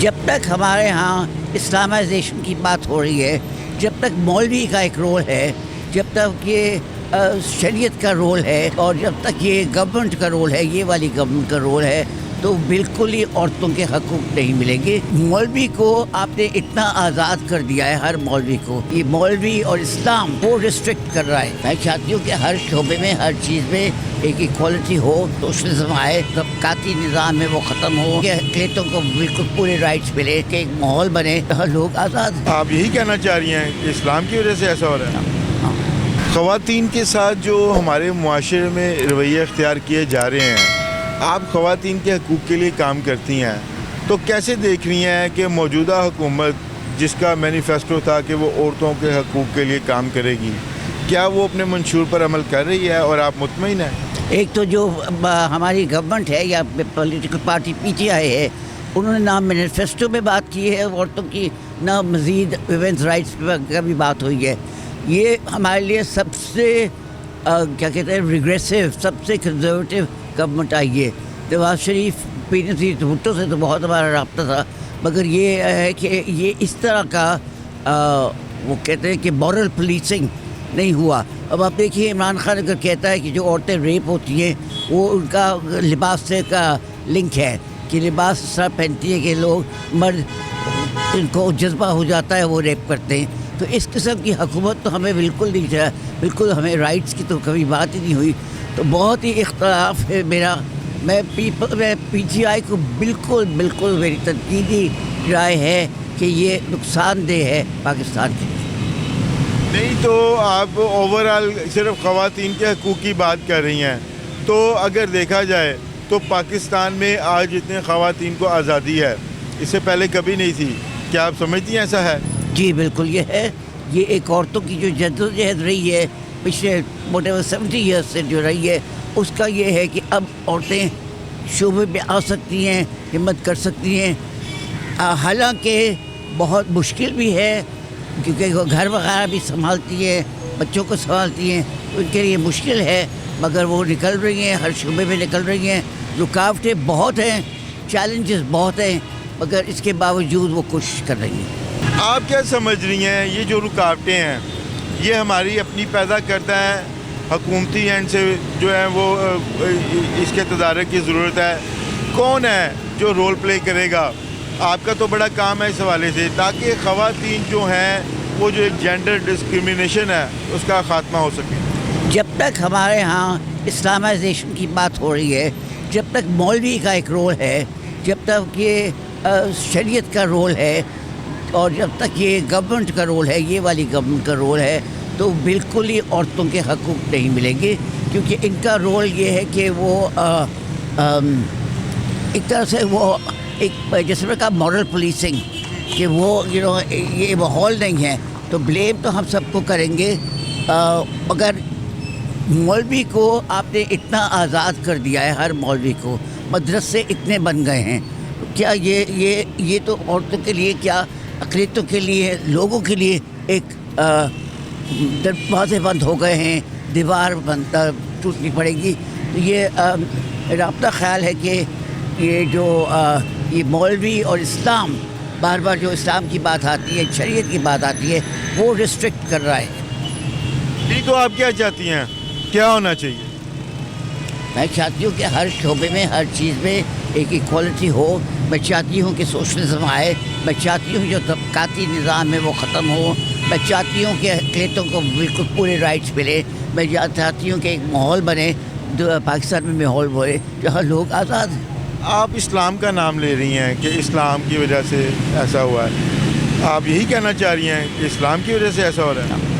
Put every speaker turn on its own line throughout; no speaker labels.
جب تک ہمارے ہاں اسلامائزیشن کی بات ہو رہی ہے، جب تک مولوی کا ایک رول ہے، جب تک یہ شریعت کا رول ہے، اور جب تک یہ گورنمنٹ کا رول ہے، یہ والی گورنمنٹ کا رول ہے، تو بالکل ہی عورتوں کے حقوق نہیں ملیں گے۔ مولوی کو آپ نے اتنا آزاد کر دیا ہے، ہر مولوی کو۔ یہ مولوی اور اسلام وہ ریسٹرکٹ کر رہا ہے۔ میں چاہتی ہوں کہ ہر شعبے میں، ہر چیز میں ایک ایکوالٹی ہو، سوشلزم آئے، طبقاتی نظام میں وہ ختم ہو، کہ اقلیتوں کو بالکل پورے رائٹس ملے، کہ ایک ماحول بنے جہاں لوگ آزاد۔
آپ یہی کہنا چاہ رہی ہیں کہ اسلام کی وجہ سے ایسا ہو رہا ہے؟ خواتین کے ساتھ جو ہمارے معاشرے میں رویے اختیار کیے جا رہے ہیں، آپ خواتین کے حقوق کے لیے کام کرتی ہیں، تو کیسے دیکھ رہی ہیں کہ موجودہ حکومت جس کا مینیفیسٹو تھا کہ وہ عورتوں کے حقوق کے لیے کام کرے گی، کیا وہ اپنے منشور پر عمل کر رہی ہے اور آپ مطمئن ہیں؟
ایک تو جو ہماری گورنمنٹ ہے یا political party P T I ہے، انہوں نے نہ مینیفیسٹو میں بات کی ہے عورتوں کی، نہ مزید ویمنز رائٹس کا بھی بات ہوئی ہے۔ یہ ہمارے لیے سب سے کیا کہتے ہیں ریگریسو، سب سے کنزرویٹو گورنمنٹ آئی ہے۔ نواز شریف پی نظیر بھٹو سے تو بہت ہمارا رابطہ تھا، مگر یہ ہے کہ یہ اس طرح کا وہ کہتے ہیں کہ مورل پولیسنگ نہیں ہوا۔ اب آپ دیکھیے، عمران خان اگر کہتا ہے کہ جو عورتیں ریپ ہوتی ہیں وہ ان کا لباس سے کا لنک ہے، کہ لباس اس طرح پہنتی ہے کہ لوگ مرد ان کو جذبہ ہو جاتا ہے، وہ ریپ کرتے ہیں۔ تو اس قسم کی حکومت تو ہمیں بالکل نہیں چاہیے، بالکل ہمیں رائٹس کی تو کبھی بات ہی نہیں ہوئی۔ تو بہت ہی اختلاف ہے میرا۔ میں پی ٹی آئی کو بالکل میری تنقیدی رائے ہے کہ یہ نقصان دہ ہے پاکستان کے لیے۔
نہیں تو آپ اوورال صرف خواتین کے حقوق کی بات کر رہی ہیں، تو اگر دیکھا جائے تو پاکستان میں آج اتنے خواتین کو آزادی ہے، اس سے پہلے کبھی نہیں تھی۔ کیا آپ سمجھتی ہیں ایسا ہے؟
جی بالکل یہ ہے۔ یہ ایک عورتوں کی جو جدوجہد رہی ہے پچھلے موٹے 70 ایئرس سے جو رہی ہے، اس کا یہ ہے کہ اب عورتیں شعبے میں آ سکتی ہیں، ہمت کر سکتی ہیں۔ حالانکہ بہت مشکل بھی ہے، کیونکہ وہ گھر وغیرہ بھی سنبھالتی ہیں، بچوں کو سنبھالتی ہیں، ان کے لیے مشکل ہے، مگر وہ نکل رہی ہیں، ہر شعبے میں نکل رہی ہیں۔ رکاوٹیں بہت ہیں، چیلنجز بہت ہیں، مگر اس کے باوجود وہ کوشش کر رہی ہیں۔
آپ کیا سمجھ رہی ہیں یہ جو رکاوٹیں ہیں، یہ ہماری اپنی پیدا کرتا ہے، حکومتی اینڈ سے جو ہے وہ اس کے تدارک کی ضرورت ہے؟ کون ہے جو رول پلے کرے گا؟ آپ کا تو بڑا کام ہے اس حوالے سے، تاکہ خواتین جو ہیں وہ جو ایک جینڈر ڈسکریمنیشن ہے اس کا خاتمہ ہو سکے۔
جب تک ہمارے ہاں اسلامائزیشن کی بات ہو رہی ہے، جب تک مولوی کا ایک رول ہے، جب تک یہ شریعت کا رول ہے، اور جب تک یہ گورنمنٹ کا رول ہے، یہ والی گورنمنٹ کا رول ہے، تو بالکل ہی عورتوں کے حقوق نہیں ملیں گے۔ کیونکہ ان کا رول یہ ہے کہ وہ ایک طرح سے وہ ایک جیسے میں کہا مورل پولیسنگ، کہ وہ یہ ماحول نہیں ہے، تو بلیم تو ہم سب کو کریں گے۔ مگر مولوی کو آپ نے اتنا آزاد کر دیا ہے، ہر مولوی کو، مدرسے اتنے بن گئے ہیں، کیا یہ تو عورتوں کے لیے، کیا اقلیتوں کے لیے، لوگوں کے لیے ایک دروازے بند ہو گئے ہیں، دیوار ٹوٹنی پڑے گی۔ تو یہ میرا اپنا خیال ہے کہ یہ جو یہ مولوی اور اسلام، بار بار جو اسلام کی بات آتی ہے، شریعت کی بات آتی ہے، وہ ریسٹرکٹ کر رہا ہے۔
نہیں تو آپ کیا چاہتی ہیں، کیا ہونا چاہیے؟
میں چاہتی ہوں کہ ہر شعبے میں، ہر چیز میں ایک ایکوالٹی ہو۔ میں چاہتی ہوں کہ سوشلزم آئے، میں چاہتی ہوں جو طبقاتی نظام ہے وہ ختم ہو، میں چاہتی ہوں کہ اقلیتوں کو بالکل پورے رائٹس ملے، میں چاہتی ہوں کہ ایک ماحول بنے، جو پاکستان میں ماحول بنے جہاں لوگ آزاد ہیں۔
آپ اسلام کا نام لے رہی ہیں کہ اسلام کی وجہ سے ایسا ہوا ہے، آپ یہی کہنا چاہ رہی ہیں کہ اسلام کی وجہ سے ایسا ہو رہا ہے؟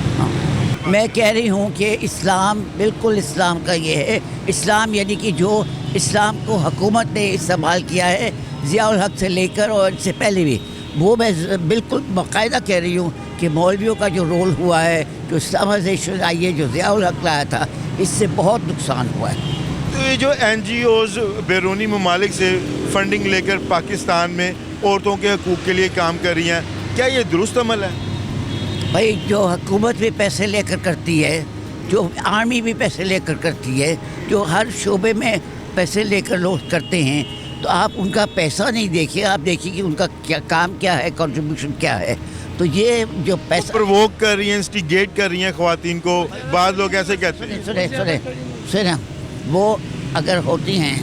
میں کہہ رہی ہوں کہ اسلام، بالکل اسلام کا یہ ہے، اسلام یعنی کہ جو اسلام کو حکومت نے استعمال کیا ہے ضیاء الحق سے لے کر اور اس سے پہلے بھی، وہ میں بالکل باقاعدہ کہہ رہی ہوں کہ مولویوں کا جو رول ہوا ہے، جو اسلامائزیشن آئی ہے، جو ضیاء الحق لایا تھا، اس سے بہت نقصان ہوا ہے۔
تو یہ جو این جی اوز بیرونی ممالک سے فنڈنگ لے کر پاکستان میں عورتوں کے حقوق کے لیے کام کر رہی ہیں، کیا یہ درست عمل ہے؟
بھائی، جو حکومت بھی پیسے لے کر کرتی ہے، جو آرمی بھی پیسے لے کر کرتی ہے، جو ہر شعبے میں پیسے لے کر لوگ کرتے ہیں، تو آپ ان کا پیسہ نہیں دیکھیے, آپ دیکھیے کہ ان کا کیا کام کیا ہے, کنٹریبیوشن کیا ہے. تو یہ جو پیسہ
پرووک کر رہی ہیں, انسٹیگیٹ کر رہی ہیں خواتین کو, بعض لوگ ایسے کہتے ہیں.
سنیں وہ اگر ہوتی ہیں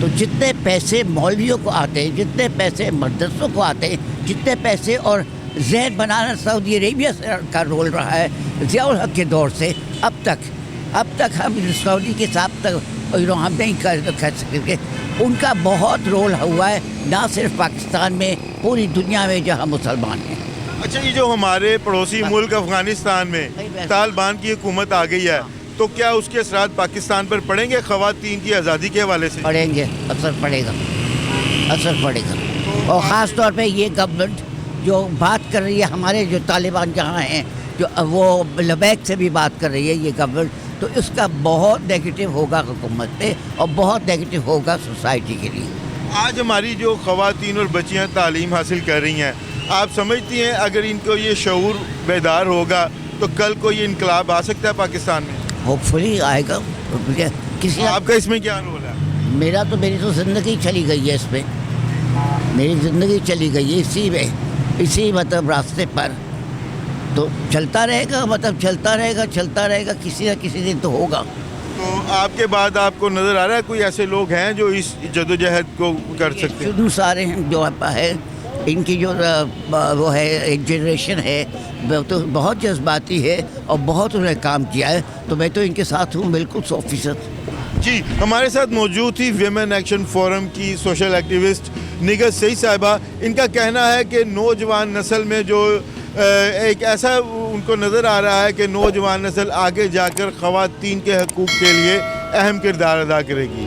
تو جتنے پیسے مولویوں کو آتے ہیں, جتنے پیسے مدرسوں کو آتے ہیں, جتنے پیسے اور ذہن بنانا سعودی عربیہ کا رول رہا ہے ضیاء الحق کے دور سے اب تک ہم سعودی کے ساتھ تک ہم نہیں کہہ سکتے. ان کا بہت رول ہوا ہے, نہ صرف پاکستان میں, پوری دنیا میں جہاں مسلمان ہیں.
اچھا, یہ جو ہمارے پڑوسی ملک افغانستان میں طالبان کی حکومت آ گئی ہے, تو کیا اس کے اثرات پاکستان پر پڑیں گے خواتین کی آزادی کے حوالے سے؟
پڑیں گے, اثر پڑے گا. اور خاص طور پہ یہ گورنمنٹ جو بات کر رہی ہے, ہمارے جو طالبان جہاں ہیں جو وہ لبیک سے بھی بات کر رہی ہے یہ گورنمنٹ, تو اس کا بہت نیگیٹو ہوگا حکومت پہ اور بہت نیگیٹو ہوگا سوسائٹی کے لیے.
آج ہماری جو خواتین اور بچیاں تعلیم حاصل کر رہی ہیں, آپ سمجھتی ہیں اگر ان کو یہ شعور بیدار ہوگا تو کل کو یہ انقلاب آ سکتا ہے پاکستان میں؟
ہوپ فلی آئے گا.
آپ کا اس میں کیا رول ہے؟
میری تو زندگی چلی گئی ہے اس پہ, میری زندگی چلی گئی ہے اسی مطلب راستے پر. تو چلتا رہے گا, کسی نہ کسی دن تو ہوگا.
تو آپ کے بعد آپ کو نظر آ رہا ہے کوئی ایسے لوگ ہیں جو اس جدوجہد کو کر سکتے ہیں؟
سارے ہیں جو ہے, ان کی جو وہ ہے ایک جنریشن ہے تو بہت جذباتی ہے اور بہت انہیں کام کیا ہے, تو میں تو ان کے ساتھ ہوں بالکل 100%.
جی, ہمارے ساتھ موجود تھی ویمن ایکشن فورم کی سوشل ایکٹیوسٹ نگہت سعید صاحبہ. ان کا کہنا ہے کہ نوجوان نسل میں جو ایک ایسا ان کو نظر آ رہا ہے کہ نوجوان نسل آگے جا کر خواتین کے حقوق کے لیے اہم کردار ادا کرے گی.